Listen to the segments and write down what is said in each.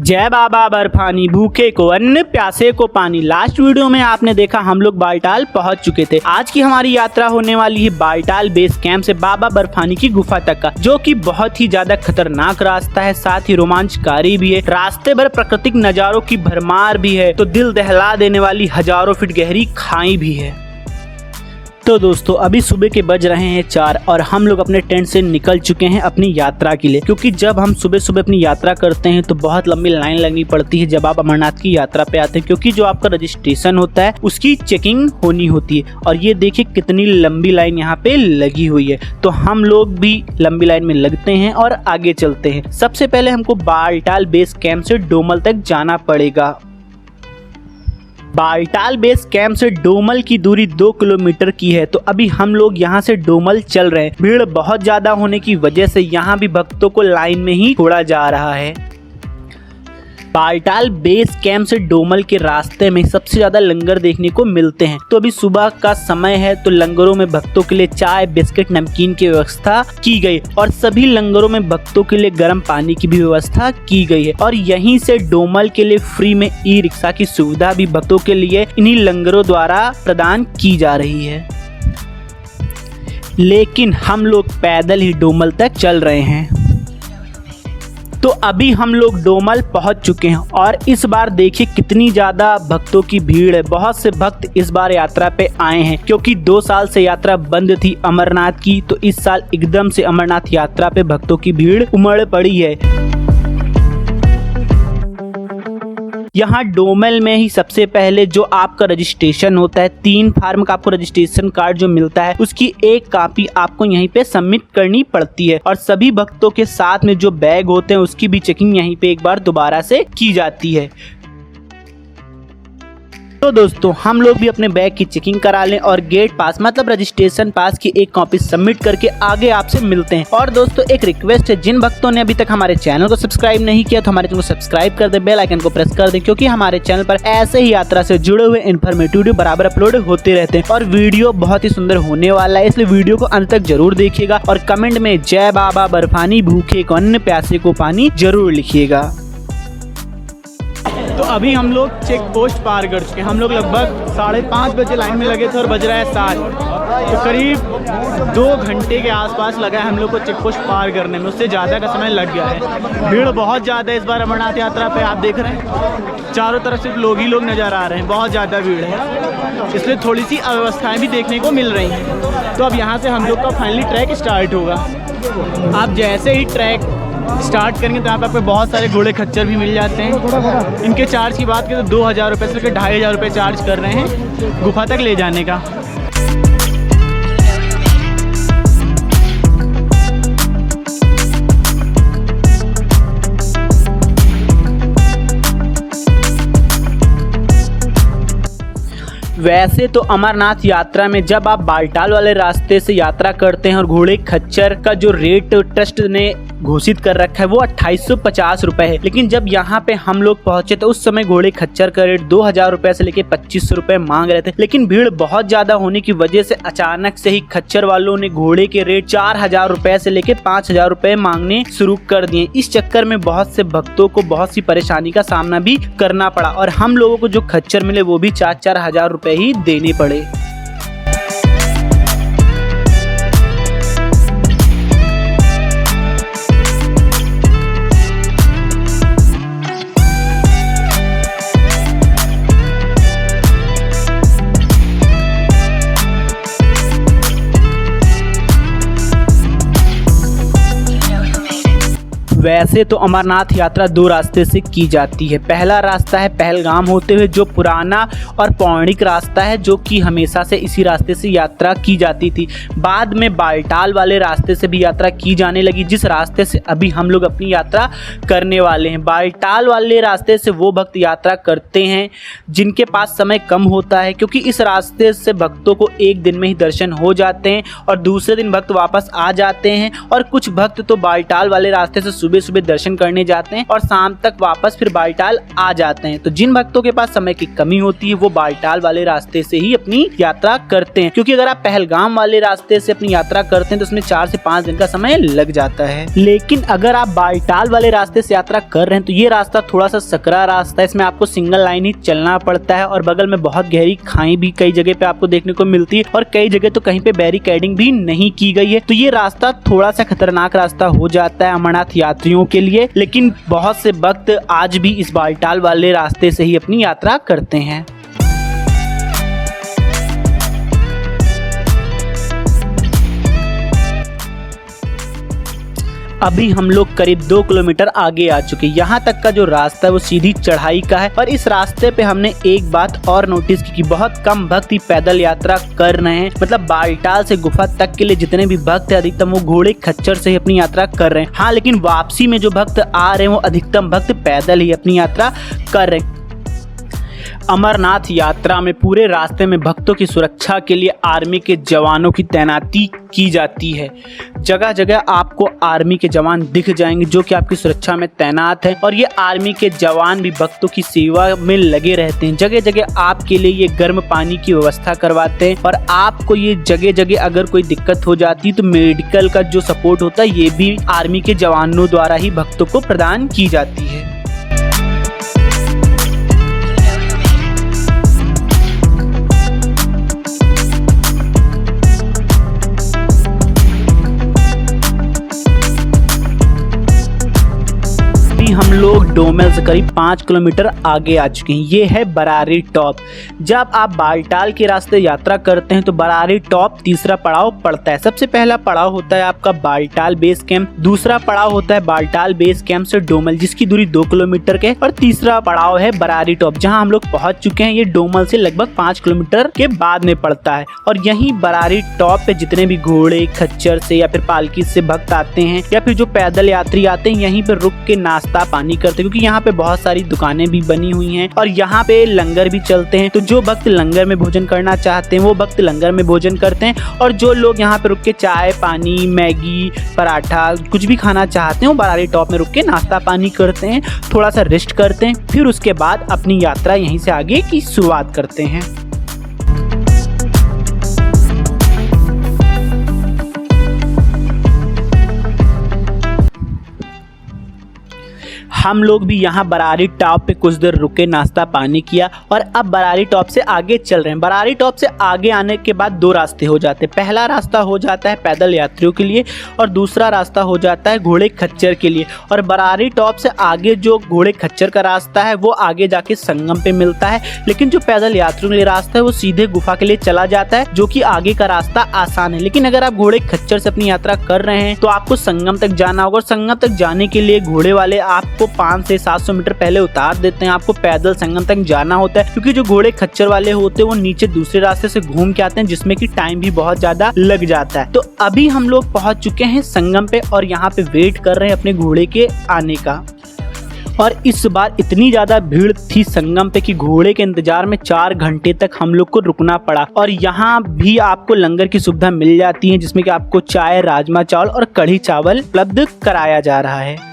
जय बाबा बर्फानी, भूखे को अन्न प्यासे को पानी। लास्ट वीडियो में आपने देखा हम लोग बालटाल पहुंच चुके थे। आज की हमारी यात्रा होने वाली है बालटाल बेस कैंप से बाबा बर्फानी की गुफा तक का, जो कि बहुत ही ज्यादा खतरनाक रास्ता है, साथ ही रोमांचकारी भी है। रास्ते भर प्राकृतिक नजारों की भरमार भी है, तो दिल दहला देने वाली हजारों फीट गहरी खाई भी है। तो दोस्तों अभी सुबह के बज रहे हैं 4 और हम लोग अपने टेंट से निकल चुके हैं अपनी यात्रा के लिए, क्योंकि जब हम सुबह सुबह अपनी यात्रा करते हैं तो बहुत लंबी लाइन लगनी पड़ती है जब आप अमरनाथ की यात्रा पे आते हैं, क्योंकि जो आपका रजिस्ट्रेशन होता है उसकी चेकिंग होनी होती है। और ये देखिए कितनी लंबी लाइन यहाँ पे लगी हुई है, तो हम लोग भी लंबी लाइन में लगते हैं और आगे चलते हैं। सबसे पहले हमको बालटाल बेस कैंप से डोमल तक जाना पड़ेगा। बालटाल बेस कैंप से डोमल की दूरी 2 किलोमीटर की है, तो अभी हम लोग यहाँ से डोमल चल रहे हैं। भीड़ बहुत ज्यादा होने की वजह से यहाँ भी भक्तों को लाइन में ही छोड़ा जा रहा है। बालटाल बेस कैंप से डोमल के रास्ते में सबसे ज्यादा लंगर देखने को मिलते हैं। तो अभी सुबह का समय है, तो लंगरों में भक्तों के लिए चाय, बिस्किट, नमकीन की व्यवस्था की गई और सभी लंगरों में भक्तों के लिए गर्म पानी की भी व्यवस्था की गई है। और यहीं से डोमल के लिए फ्री में ई रिक्शा की सुविधा भी भक्तों के लिए इन्हीं लंगरों द्वारा प्रदान की जा रही है। लेकिन हम लोग पैदल ही डोमल तक चल रहे हैं। तो अभी हम लोग डोमल पहुंच चुके हैं और इस बार देखिए कितनी ज्यादा भक्तों की भीड़ है। बहुत से भक्त इस बार यात्रा पे आए हैं, क्योंकि 2 साल से यात्रा बंद थी अमरनाथ की, तो इस साल एकदम से अमरनाथ यात्रा पे भक्तों की भीड़ उमड़ पड़ी है। यहाँ डोमल में ही सबसे पहले जो आपका रजिस्ट्रेशन होता है, 3 फार्म का आपको रजिस्ट्रेशन कार्ड जो मिलता है, उसकी एक कॉपी आपको यहीं पे सबमिट करनी पड़ती है। और सभी भक्तों के साथ में जो बैग होते हैं उसकी भी चेकिंग यहीं पे एक बार दोबारा से की जाती है। तो दोस्तों हम लोग भी अपने बैग की चेकिंग करा लें और गेट पास मतलब रजिस्ट्रेशन पास की एक कॉपी सबमिट करके आगे आपसे मिलते हैं। और दोस्तों एक रिक्वेस्ट है, जिन भक्तों ने अभी तक हमारे चैनल को सब्सक्राइब नहीं किया तो हमारे चैनल को सब्सक्राइब कर दें, बेल आइकन को प्रेस कर दें, क्योंकि हमारे चैनल पर ऐसे ही यात्रा से जुड़े हुए इन्फॉर्मेटिव वीडियो बराबर अपलोड होते रहते हैं। और वीडियो बहुत ही सुंदर होने वाला है, इसलिए वीडियो को अंत तक जरूर देखिएगा और कमेंट में जय बाबा बर्फानी, भूखे को अन्न प्यासे को पानी जरूर लिखिएगा। तो अभी हम लोग चेक पोस्ट पार कर चुके हैं। हम लोग लगभग 5:30 बजे लाइन में लगे थे और बज रहा है 7, तो करीब 2 घंटे के आसपास लगा है हम लोग को चेक पोस्ट पार करने में, उससे ज़्यादा का समय लग गया है। भीड़ बहुत ज़्यादा है इस बार अमरनाथ यात्रा पे, आप देख रहे हैं चारों तरफ सिर्फ लोग ही लोग नज़र आ रहे हैं, बहुत ज़्यादा भीड़ है, इसलिए थोड़ी सी अव्यवस्थाएँ भी देखने को मिल रही हैं। तो अब यहाँ से हम लोग का फाइनली ट्रैक स्टार्ट होगा। आप जैसे ही ट्रैक स्टार्ट करेंगे तो यहाँ पे आपको बहुत सारे घोड़े खच्चर भी मिल जाते हैं। इनके चार्ज की बात करें तो 2000 रुपये से लेकर 2500 रुपये चार्ज कर रहे हैं गुफा तक ले जाने का। वैसे तो अमरनाथ यात्रा में जब आप बालटाल वाले रास्ते से यात्रा करते हैं और घोड़े खच्चर का जो रेट ट्रस्ट ने घोषित कर रखा है वो 2850 रुपए है, लेकिन जब यहाँ पे हम लोग पहुंचे तो उस समय घोड़े खच्चर का रेट 2000 रुपए से लेके 2500 रुपए मांग रहे थे। लेकिन भीड़ बहुत ज्यादा होने की वजह से अचानक से ही खच्चर वालों ने घोड़े के रेट 4000 रुपए से लेके 5000 रुपए मांगने शुरू कर दिए। इस चक्कर में बहुत से भक्तों को बहुत सी परेशानी का सामना भी करना पड़ा और हम लोगों को जो खच्चर मिले वो भी 4-4 हजार रुपए ही देने पड़े। वैसे तो अमरनाथ यात्रा 2 रास्ते से की जाती है। पहला रास्ता है पहलगाम होते हुए, जो पुराना और पौराणिक रास्ता है, जो कि हमेशा से इसी रास्ते से यात्रा की जाती थी। बाद में बालटाल वाले रास्ते से भी यात्रा की जाने लगी, जिस रास्ते से अभी हम लोग अपनी यात्रा करने वाले हैं। बालटाल वाले रास्ते से वो भक्त यात्रा करते हैं जिनके पास समय कम होता है, क्योंकि इस रास्ते से भक्तों को एक दिन में ही दर्शन हो जाते हैं और दूसरे दिन भक्त वापस आ जाते हैं। और कुछ भक्त तो बालटाल वाले रास्ते से सुबह सुबह दर्शन करने जाते हैं और शाम तक वापस फिर बालटाल आ जाते हैं। तो जिन भक्तों के पास समय की कमी होती है वो बालटाल वाले रास्ते से ही अपनी यात्रा करते हैं, क्योंकि अगर आप पहलगाम वाले रास्ते से अपनी यात्रा करते हैं तो उसमें 4 से 5 दिन का समय लग जाता है। लेकिन अगर आप बालटाल वाले रास्ते से यात्रा कर रहे हैं तो ये रास्ता थोड़ा सा सकरा रास्ता है, इसमें आपको सिंगल लाइन ही चलना पड़ता है और बगल में बहुत गहरी खाई भी कई जगह पे आपको देखने को मिलती है और कई जगह तो कहीं पे बैरिकेडिंग भी नहीं की गई है। तो ये रास्ता थोड़ा सा खतरनाक रास्ता हो जाता है अमरनाथ यात्रियों के लिए, लेकिन बहुत से भक्त आज भी इस बालटाल वाले रास्ते से ही अपनी यात्रा करते हैं। अभी हम लोग करीब 2 किलोमीटर आगे आ चुके हैं। यहाँ तक का जो रास्ता है वो सीधी चढ़ाई का है और इस रास्ते पे हमने एक बात और नोटिस की कि बहुत कम भक्त ही पैदल यात्रा कर रहे हैं। मतलब बालटाल से गुफा तक के लिए जितने भी भक्त हैं अधिकतम वो घोड़े खच्चर से ही अपनी यात्रा कर रहे हैं। हाँ, लेकिन वापसी में जो भक्त आ रहे हैं वो अधिकतम भक्त पैदल ही अपनी यात्रा कर रहे हैं। अमरनाथ यात्रा में पूरे रास्ते में भक्तों की सुरक्षा के लिए आर्मी के जवानों की तैनाती की जाती है। जगह जगह आपको आर्मी के जवान दिख जाएंगे जो कि आपकी सुरक्षा में तैनात हैं और ये आर्मी के जवान भी भक्तों की सेवा में लगे रहते हैं। जगह जगह आपके लिए ये गर्म पानी की व्यवस्था करवाते हैं और आपको ये जगह जगह अगर कोई दिक्कत हो जाती है तो मेडिकल का जो सपोर्ट होता है ये भी आर्मी के जवानों द्वारा ही भक्तों को प्रदान की जाती है। हम लोग डोमेल से करीब 5 किलोमीटर आगे आ चुके हैं। ये है बरारी टॉप। जब आप बालटाल के रास्ते यात्रा करते हैं तो बरारी टॉप तीसरा पड़ाव पड़ता है। सबसे पहला पड़ाव होता है आपका बालटाल बेस कैंप, दूसरा पड़ाव होता है बालटाल बेस कैंप से डोमेल जिसकी दूरी 2 किलोमीटर के, और तीसरा पड़ाव है बरारी टॉप जहां हम लोग पहुंच चुके हैं। ये डोमेल से लगभग 5 किलोमीटर के बाद में पड़ता है और यही बरारी टॉप पे जितने भी घोड़े खच्चर से या फिर पालकी से भक्त आते हैं या फिर जो पैदल यात्री आते हैं यहीं पे रुक के नाश्ता पानी करते हैं, क्योंकि यहाँ पे बहुत सारी दुकानें भी बनी हुई हैं और यहाँ पे लंगर भी चलते हैं। तो जो भक्त लंगर में भोजन करना चाहते हैं वो भक्त लंगर में भोजन करते हैं और जो लोग यहाँ पे रुक के चाय पानी मैगी पराठा कुछ भी खाना चाहते हैं वो बरारी टॉप में रुक के नाश्ता पानी करते हैं, थोड़ा सा रेस्ट करते हैं, फिर उसके बाद अपनी यात्रा यहीं से आगे की शुरुआत करते हैं। हम लोग भी यहाँ बरारी टॉप पे कुछ देर रुके, नाश्ता पानी किया और अब बरारी टॉप से आगे चल रहे हैं। बरारी टॉप से आगे आने के बाद 2 रास्ते हो जाते हैं। पहला रास्ता हो जाता है पैदल यात्रियों के लिए और दूसरा रास्ता हो जाता है घोड़े खच्चर के लिए। और बरारी टॉप से आगे जो घोड़े खच्चर का रास्ता है वो आगे जाके संगम पे मिलता है, लेकिन जो पैदल यात्रियों के लिए रास्ता है वो सीधे गुफा के लिए चला जाता है, जो कि आगे का रास्ता आसान है। लेकिन अगर आप घोड़े खच्चर से अपनी यात्रा कर रहे हैं तो आपको संगम तक जाना होगा और संगम तक जाने के लिए घोड़े वाले आपको 500 से 700 मीटर पहले उतार देते हैं। आपको पैदल संगम तक जाना होता है, क्योंकि जो घोड़े खच्चर वाले होते हैं वो नीचे दूसरे रास्ते से घूम के आते हैं जिसमें कि टाइम भी बहुत ज्यादा लग जाता है। तो अभी हम लोग पहुंच चुके हैं संगम पे और यहाँ पे वेट कर रहे हैं अपने घोड़े के आने का। और इस बार इतनी ज्यादा भीड़ थी संगम पे कि घोड़े के इंतजार में 4 घंटे तक हम लोग को रुकना पड़ा। और यहाँ भी आपको लंगर की सुविधा मिल जाती है जिसमें कि आपको चाय राजमा चावल और कढ़ी चावल उपलब्ध कराया जा रहा है।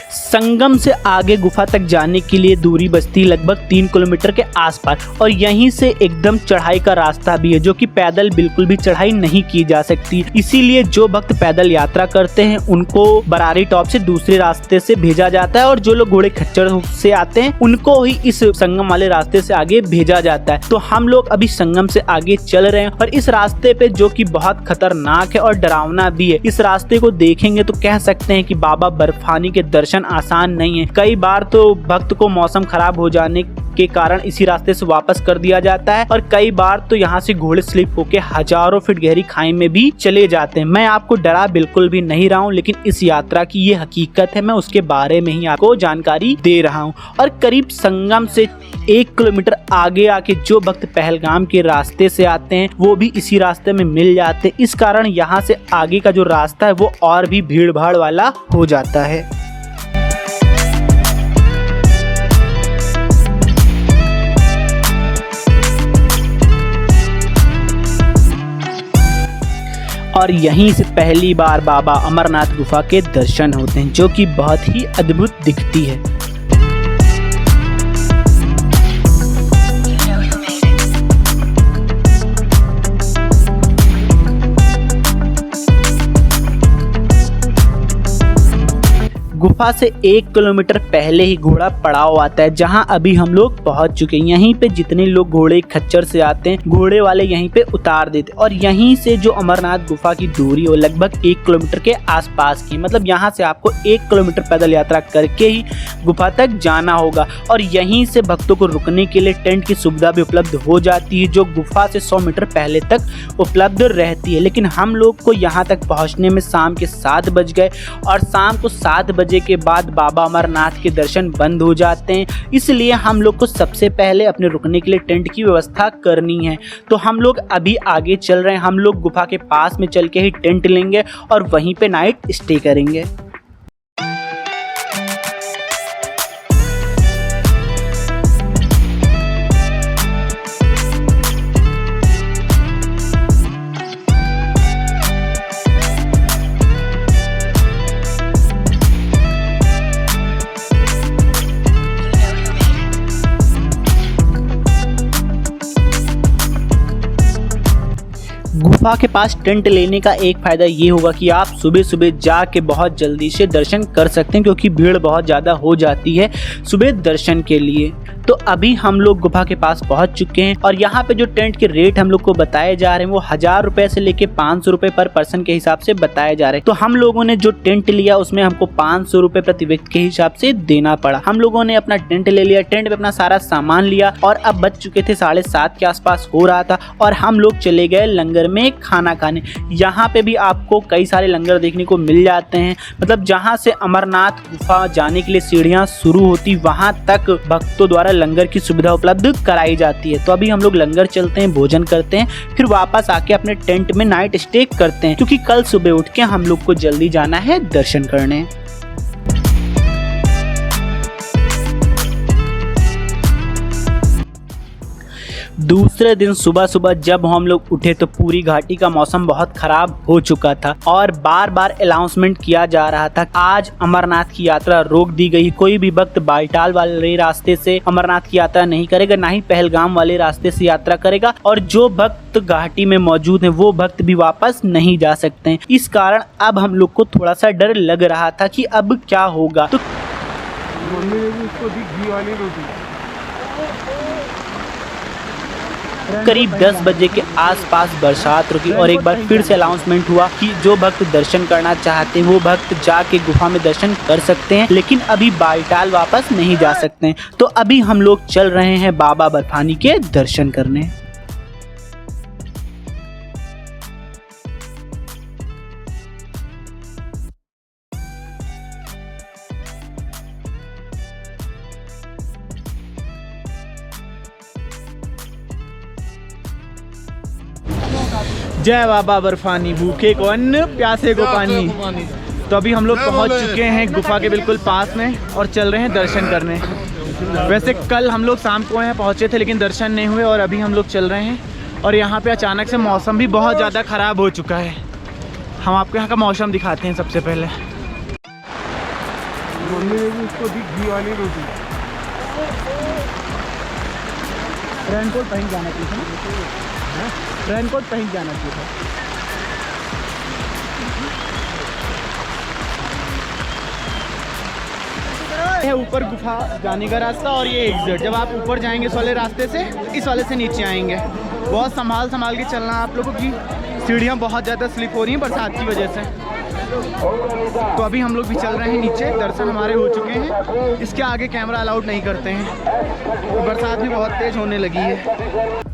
संगम से आगे गुफा तक जाने के लिए दूरी बचती लगभग 3 किलोमीटर के आसपास और यहीं से एकदम चढ़ाई का रास्ता भी है, जो कि पैदल बिल्कुल भी चढ़ाई नहीं की जा सकती। इसीलिए जो भक्त पैदल यात्रा करते हैं उनको बरारी टॉप से दूसरे रास्ते से भेजा जाता है और जो लोग घोड़े खच्चर से आते हैं उनको ही इस संगम वाले रास्ते से आगे भेजा जाता है। तो हम लोग अभी संगम से आगे चल रहे हैं और इस रास्ते पे जो कि बहुत खतरनाक है और डरावना भी है। इस रास्ते को देखेंगे तो कह सकते हैं कि बाबा बर्फानी के दर्शन आसान नहीं है। कई बार तो भक्त को मौसम खराब हो जाने के कारण इसी रास्ते से वापस कर दिया जाता है और कई बार तो यहाँ से घोड़े स्लिप होके हजारों फीट गहरी खाई में भी चले जाते हैं। मैं आपको डरा बिल्कुल भी नहीं रहा हूँ, लेकिन इस यात्रा की ये हकीकत है, मैं उसके बारे में ही आपको जानकारी दे रहा हूँ। और करीब संगम से 1 किलोमीटर आगे आके जो भक्त पहलगाम के रास्ते से आते हैं वो भी इसी रास्ते में मिल जाते हैं। इस कारण यहाँ से आगे का जो रास्ता है वो और भी भीड़ भाड़ वाला हो जाता है। और यहीं से पहली बार बाबा अमरनाथ गुफा के दर्शन होते हैं, जो कि बहुत ही अद्भुत दिखती है। गुफा से 1 किलोमीटर पहले ही घोड़ा पड़ाव आता है, जहां अभी हम लोग पहुंच चुके हैं। यहीं पे जितने लोग घोड़े खच्चर से आते हैं, घोड़े वाले यहीं पे उतार देते और यहीं से जो अमरनाथ गुफा की दूरी है वो लगभग 1 किलोमीटर के आसपास की, मतलब यहाँ से आपको 1 किलोमीटर पैदल यात्रा करके ही गुफा तक जाना होगा। और यहीं से भक्तों को रुकने के लिए टेंट की सुविधा भी उपलब्ध हो जाती है, जो गुफा से 100 मीटर पहले तक उपलब्ध रहती है। लेकिन हम लोग को यहाँ तक पहुँचने में शाम के 7 बज गए और शाम को 7 बजे के बाद बाबा अमरनाथ के दर्शन बंद हो जाते हैं। इसलिए हम लोग को सबसे पहले अपने रुकने के लिए टेंट की व्यवस्था करनी है। तो हम लोग अभी आगे चल रहे हैं। हम लोग गुफा के पास में चल के ही टेंट लेंगे और वहीं पे नाइट स्टे करेंगे। गुफा के पास टेंट लेने का एक फ़ायदा ये होगा कि आप सुबह सुबह जाके बहुत जल्दी से दर्शन कर सकते हैं, क्योंकि भीड़ बहुत ज़्यादा हो जाती है सुबह दर्शन के लिए। तो अभी हम लोग गुफा के पास पहुंच चुके हैं और यहाँ पे जो टेंट के रेट हम लोग को बताए जा रहे हैं वो 1000 रुपये से लेके 500 रुपये पर पर्सन के हिसाब से बताए जा रहे हैं। तो हम लोगों ने जो टेंट लिया उसमें हमको 500 रुपये प्रति व्यक्ति के हिसाब से देना पड़ा। हम लोगों ने अपना टेंट ले लिया, टेंट में अपना सारा सामान लिया और अब बज चुके थे 7:30 के आसपास हो रहा था और हम लोग चले गए लंगर में खाना खाने। यहाँ पे भी आपको कई सारे लंगर देखने को मिल जाते हैं, मतलब जहाँ से अमरनाथ गुफा जाने के लिए सीढ़ियाँ शुरू होती वहाँ तक भक्तों द्वारा लंगर की सुविधा उपलब्ध कराई जाती है। तो अभी हम लोग लंगर चलते हैं, भोजन करते हैं, फिर वापस आके अपने टेंट में नाइट स्टे करते हैं, क्योंकि कल सुबह उठ के हम लोग को जल्दी जाना है दर्शन करने। दूसरे दिन सुबह सुबह जब हम लोग उठे तो पूरी घाटी का मौसम बहुत खराब हो चुका था और बार बार अनाउंसमेंट किया जा रहा था आज अमरनाथ की यात्रा रोक दी गई। कोई भी भक्त बालटाल वाले रास्ते से अमरनाथ की यात्रा नहीं करेगा, ना ही पहलगाम वाले रास्ते से यात्रा करेगा और जो भक्त घाटी में मौजूद हैं वो भक्त भी वापस नहीं जा सकते हैं। इस कारण अब हम लोग को थोड़ा सा डर लग रहा था कि अब क्या होगा। तो करीब 10 बजे के आसपास बरसात रुकी और एक बार फिर से अनाउंसमेंट हुआ कि जो भक्त दर्शन करना चाहते हैं वो भक्त जाके गुफा में दर्शन कर सकते हैं, लेकिन अभी बालटाल वापस नहीं जा सकते हैं। तो अभी हम लोग चल रहे हैं बाबा बर्फानी के दर्शन करने। जय बाबा बर्फानी, भूखे को अन्न प्यासे को पानी। तो अभी हम लोग पहुंच चुके हैं गुफा के बिल्कुल पास में और चल रहे हैं दर्शन करने। वैसे कल हम लोग शाम को यहाँ पहुँचे थे लेकिन दर्शन नहीं हुए और अभी हम लोग चल रहे हैं और यहाँ पे अचानक से मौसम भी बहुत ज़्यादा ख़राब हो चुका है। हम आपको यहाँ का मौसम दिखाते हैं सबसे पहले। रेनकोट पहन जाना चाहिए ना, रेनकोट पहन जाना चाहिए। है ऊपर गुफा जाने का रास्ता और ये एग्जिट। जब आप ऊपर जाएंगे इस वाले रास्ते से, इस वाले से नीचे आएंगे। बहुत संभाल के चलना आप लोगों की, सीढ़ियाँ बहुत ज़्यादा स्लिप हो रही हैं बरसात की वजह से। तो अभी हम लोग भी चल रहे हैं नीचे, दर्शन हमारे हो चुके हैं। इसके आगे कैमरा अलाउड नहीं करते हैं, बरसात भी बहुत तेज़ होने लगी है।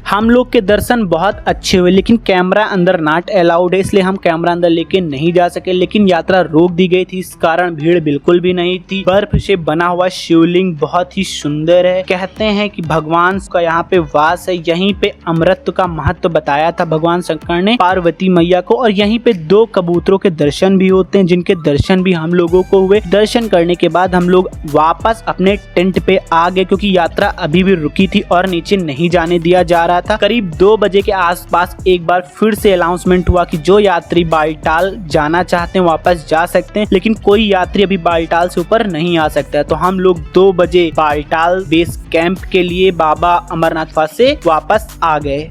हम लोग के दर्शन बहुत अच्छे हुए लेकिन कैमरा अंदर नॉट अलाउड है, इसलिए हम कैमरा अंदर लेके नहीं जा सके। लेकिन यात्रा रोक दी गई थी, इस कारण भीड़ बिल्कुल भी नहीं थी। बर्फ से बना हुआ शिवलिंग बहुत ही सुंदर है। कहते हैं कि भगवान का यहाँ पे वास है। यहीं पे अमृत का महत्व बताया था भगवान शंकर ने पार्वती मैया को। और यहीं पे 2 कबूतरों के दर्शन भी होते हैं, जिनके दर्शन भी हम लोगों को हुए। दर्शन करने के बाद हम लोग वापस अपने टेंट पे आ गए, क्योंकि यात्रा अभी भी रुकी थी और नीचे नहीं जाने दिया जा रहा बताया था। करीब 2 बजे के आसपास एक बार फिर से अनाउंसमेंट हुआ कि जो यात्री बालटाल जाना चाहते हैं वापस जा सकते हैं, लेकिन कोई यात्री अभी बालटाल से ऊपर नहीं आ सकता है। तो हम लोग 2 बजे बालटाल बेस कैंप के लिए बाबा अमरनाथ पास से वापस आ गए।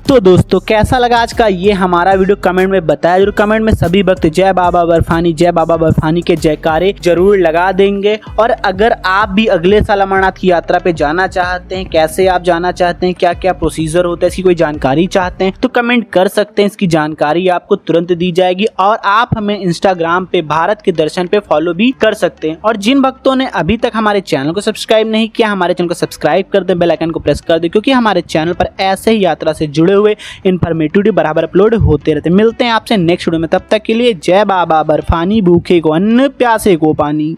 तो दोस्तों कैसा लगा आज का ये हमारा वीडियो कमेंट में बताया जरूर। कमेंट में सभी भक्त जय बाबा बर्फानी के जयकारे जरूर लगा देंगे। और अगर आप भी अगले साल अमरनाथ की यात्रा पे जाना चाहते हैं, कैसे आप जाना चाहते हैं, क्या क्या प्रोसीजर होता है, इसकी कोई जानकारी चाहते हैं तो कमेंट कर सकते हैं। इसकी जानकारी आपको तुरंत दी जाएगी। और आप हमें इंस्टाग्राम पे भारत के दर्शन पे फॉलो भी कर सकते हैं। और जिन भक्तों ने अभी तक हमारे चैनल को सब्सक्राइब नहीं किया, हमारे चैनल को सब्सक्राइब कर दें, बेल आइकन को प्रेस कर दें, क्योंकि हमारे चैनल पर ऐसे ही यात्रा से जुड़े हुए इन्फॉर्मेटिव वीडियो बराबर अपलोड होते रहते। मिलते हैं आपसे नेक्स्ट वीडियो में, तब तक के लिए जय बाबा बर्फानी, भूखे को अन्न प्यासे को पानी।